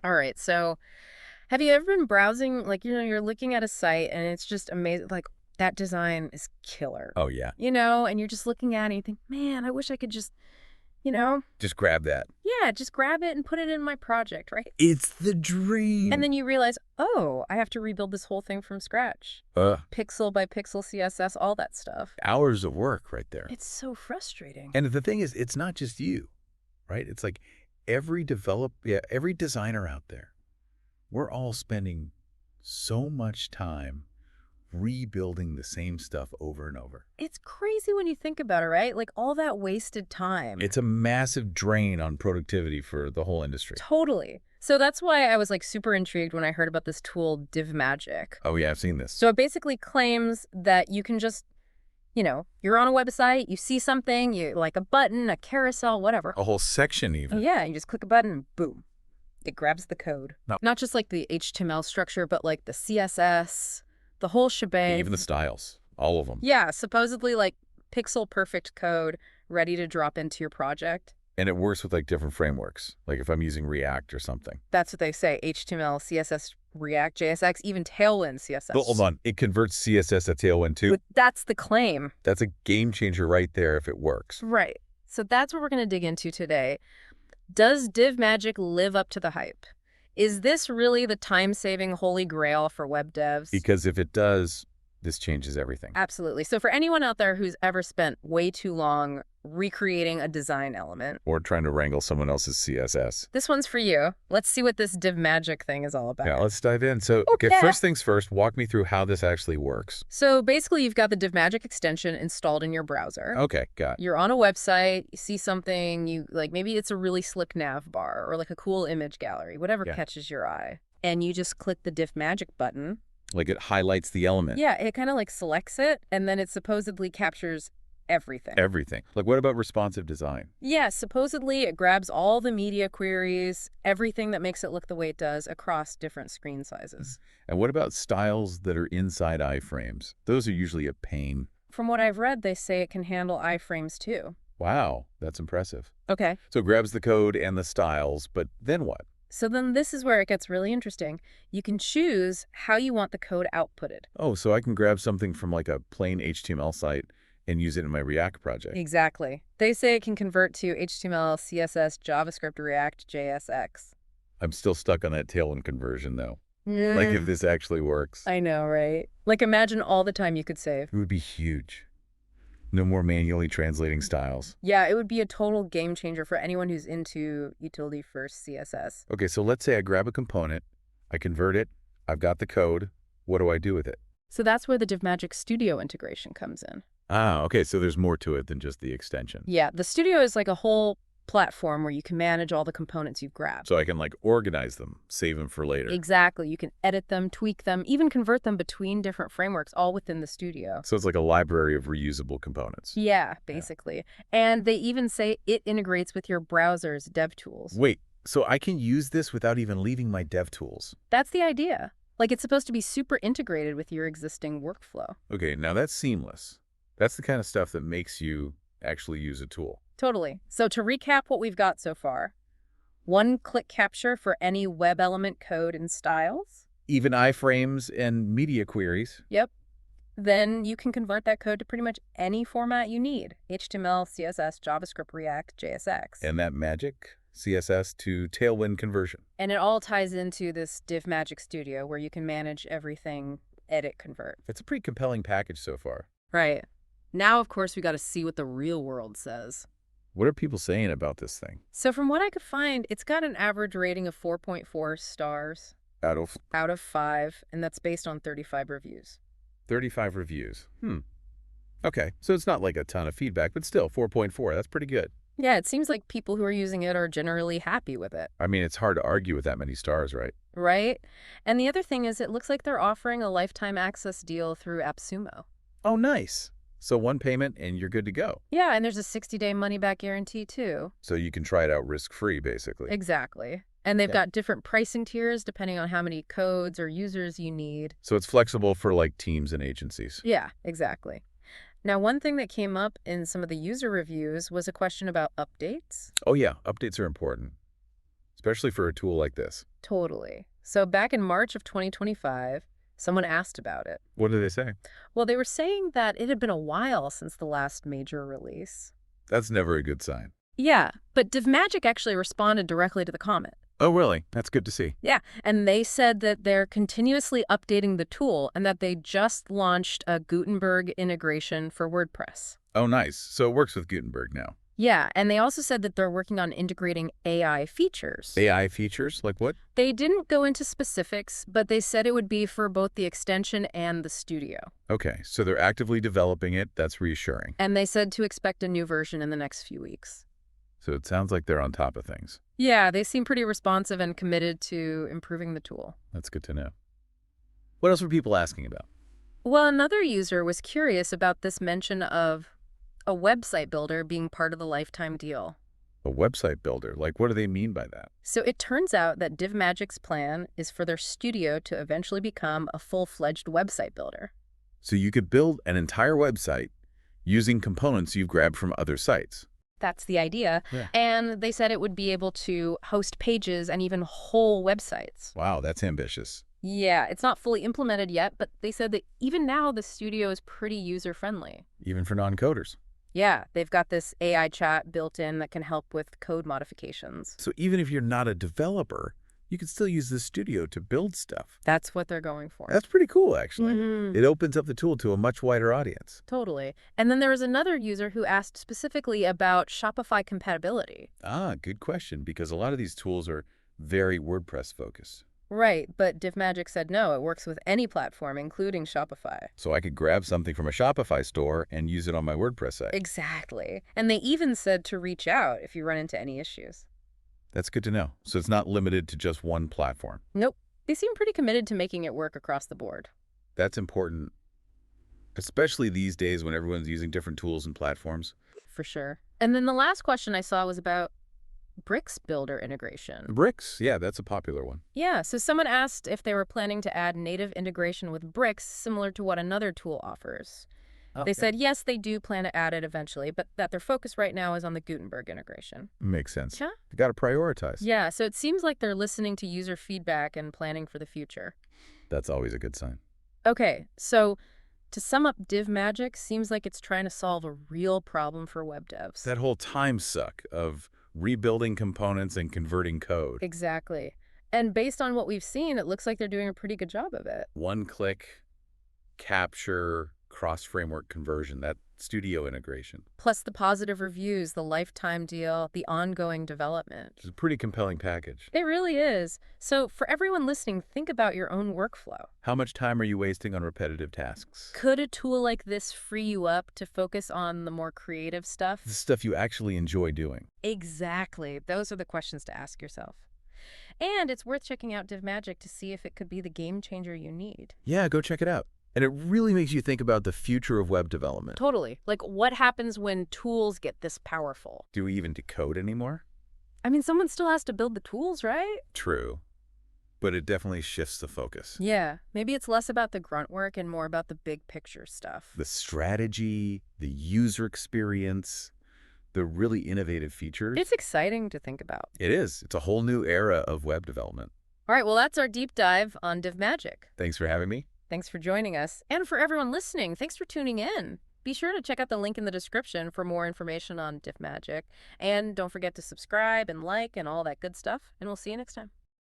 All right, so have you ever been browsing, like, you're looking at a site and it's just amazing, like, that design is killer, Oh, yeah. and you're just looking at it and you think, man, I wish I could just, you know, Just grab that. yeah, just grab it and put it in my project, right? It's the And dream. then you realize, oh, I have to rebuild this whole thing from scratch. Uh, Pixel by pixel CSS, all that stuff. Hours of work right there. It's so frustrating. And the thing is, it's not just you, right? It's like every designer out there, we're all spending so much time rebuilding the same stuff over and over. It's crazy when you think about it, right? Like all that wasted time. It's a massive drain on productivity for the whole industry. Totally. So that's why I was like super intrigued when I heard about this tool, DivMagic. Oh, yeah, I've seen this. So it basically claims that you can just, you're on a website, you see something, you like a button, a carousel, whatever. A whole section Oh, even. yeah, you just click a button and boom, it grabs the code. No. Not just like the HTML structure, but like the CSS, the whole shebang. Even the styles, all of them. Yeah, supposedly like pixel perfect code ready to drop into your project. And it works with like different frameworks, like if I'm using React or something. That's what they say. HTML, CSS, React, JSX, even Tailwind CSS. But hold on, it converts CSS to Tailwind too? But that's the claim. That's a game changer right there if it works. Right. So that's what we're going to dig into today. Does DivMagic live up to the hype? Is this really the time-saving holy grail for web devs? Because if it does, this changes everything. Absolutely. So for anyone out there who's ever spent way too long recreating a design element, Or trying to wrangle someone else's CSS. this one's for you. Let's see what this DivMagic thing is all about. Yeah, let's dive in. So, Okay. first things first, walk me through how this actually works. So basically, you've got the DivMagic extension installed in your browser. Okay, got it. You're on a website, you see something, you like maybe it's a really slick nav bar or like a cool image gallery, whatever Yeah. catches your eye. And you just click the DivMagic button. Like it highlights the element. Yeah, it kind of like selects it and then it supposedly captures everything. Everything. Like what about responsive design? Yeah, supposedly it grabs all the media queries, everything that makes it look the way it does across different screen sizes. And what about styles that are inside iframes? Those are usually a pain. From what I've read, they say it can handle iframes too. Wow, that's impressive. Okay. So it grabs the code and the styles, but then what? So then this is where it gets really interesting. You can choose how you want the code outputted. Oh, so I can grab something from like a plain HTML site and use it in my React project. Exactly. They say it can convert to HTML, CSS, JavaScript, React, JSX. I'm still stuck on that Tailwind conversion though. Like if this actually works, I know, right? Like imagine all the time you could save. it would be huge. No more manually translating styles. Yeah, it would be a total game changer for anyone who's into utility first CSS. Okay, so let's say I grab a component, I convert it, I've got the code. What do I do with it? So that's where the DivMagic Studio integration comes in. Ah, okay, so there's more to it than just the extension. Yeah, the Studio is like a whole platform where you can manage all the components you've grabbed. So I can like organize them, save them for later. Exactly. You can edit them, tweak them, even convert them between different frameworks, all within the Studio. So it's like a library of reusable components. Yeah, basically. And they even say it integrates with your browser's DevTools. Wait, so I can use this without even leaving my DevTools? That's the idea. Like it's supposed to be super integrated with your existing workflow. Okay, now that's seamless. That's the kind of stuff that makes you actually use a tool. Totally. So to recap what we've got so far, one-click capture for any web element code and styles. Even iframes and media queries. Yep. Then you can convert that code to pretty much any format you need. HTML, CSS, JavaScript, React, JSX. And that magic CSS to Tailwind conversion. And it all ties into this DivMagic Studio where you can manage everything, edit, convert. It's a pretty compelling package so far. Right. Now, of course, we got to see what the real world says. What are people saying about this thing? So from what I could find, it's got an average rating of 4.4 stars Out of out of 5, and that's based on 35 reviews. 35 reviews. Okay, so it's not like a ton of feedback, but still, 4.4, that's pretty good. Yeah, it seems like people who are using it are generally happy with it, I mean, it's hard to argue with that many stars, right? right? And the other thing is it looks like they're offering a lifetime access deal through AppSumo. Oh, nice. So one payment and you're good to go. Yeah, and there's a 60-day money-back guarantee, too. So you can try it out risk-free, basically. Exactly. And they've Yeah. got different pricing tiers depending on how many codes or users you need. So it's flexible for like teams and agencies. Yeah, exactly. Now, one thing that came up in some of the user reviews was a question about updates. Oh yeah, updates are important. especially for a tool like this. Totally. So back in March of 2025, someone asked about it. What do they say? Well, they were saying that it had been a while since the last major release. That's never a good sign. Yeah, but DivMagic actually responded directly to the comment. Oh, really? That's good to see. Yeah, and they said that they're continuously updating the tool and that they just launched a Gutenberg integration for WordPress. Oh, nice. So it works with Gutenberg now. Yeah, and they also said that they're working on integrating AI features. AI features? Like what? They didn't go into specifics, but they said it would be for both the extension and the studio. Okay, so they're actively developing it. That's reassuring. And they said to expect a new version in the next few weeks. So it sounds like they're on top of things. Yeah, they seem pretty responsive and committed to improving the tool. That's good to know. What else were people asking about? Well, another user was curious about this mention of a website builder being part of the lifetime deal. A website builder? Like, what do they mean by that? So it turns out that DivMagic's plan is for their studio to eventually become a full-fledged website builder. So you could build an entire website using components you've grabbed from other sites. That's the idea. Yeah. And they said it would be able to host pages and even whole websites. Wow, that's ambitious. Yeah, it's not fully implemented yet, but they said that even now the studio is pretty user-friendly. Even for non-coders. Yeah, they've got this AI chat built in that can help with code modifications. So even if you're not a developer, you can still use the studio to build stuff. That's what they're going for. That's pretty cool, actually. Mhm. It opens up the tool to a much wider audience. Totally. And then there was another user who asked specifically about Shopify compatibility. Ah, good question, because a lot of these tools are very WordPress focused. Right, but DivMagic said no, it works with any platform, including Shopify. So I could grab something from a Shopify store and use it on my WordPress site. Exactly. And they even said to reach out if you run into any issues. That's good to know. So it's not limited to just one platform. Nope. They seem pretty committed to making it work across the board. That's important, especially these days when everyone's using different tools and platforms. For sure. And then the last question I saw was about Bricks Builder integration. Bricks, yeah, that's a popular one. Yeah, so someone asked if they were planning to add native integration with Bricks similar to what another tool offers. They said yes, they do plan to add it eventually, but that their focus right now is on the Gutenberg integration. Makes sense. Yeah? You got to prioritize. Yeah, so it seems like they're listening to user feedback and planning for the future. That's always a good sign. Okay, so to sum up, DivMagic seems like it's trying to solve a real problem for web devs. That whole time suck of rebuilding components and converting code. Exactly. And based on what we've seen, it looks like they're doing a pretty good job of it. One-click, capture, cross-framework conversion, that studio integration. Plus the positive reviews, the lifetime deal, the ongoing development. It's a pretty compelling package. It really is. So for everyone listening, think about your own workflow. How much time are you wasting on repetitive tasks? Could a tool like this free you up to focus on the more creative stuff? The stuff you actually enjoy doing. Exactly. Those are the questions to ask yourself. And it's worth checking out DivMagic to see if it could be the game changer you need. Yeah, go check it out. And it really makes you think about the future of web development. Totally. Like, what happens when tools get this powerful? Do we even decode anymore? I mean, someone still has to build the tools, right? True. But it definitely shifts the focus. Yeah. Maybe it's less about the grunt work and more about the big picture stuff. The strategy, the user experience, the really innovative features. It's exciting to think about. It is. It's a whole new era of web development. All right, well, that's our deep dive on DivMagic. Thanks for having me. Thanks for joining us. And for everyone listening, thanks for tuning in. Be sure to check out the link in the description for more information on DivMagic. And don't forget to subscribe and like and all that good stuff. And we'll see you next time.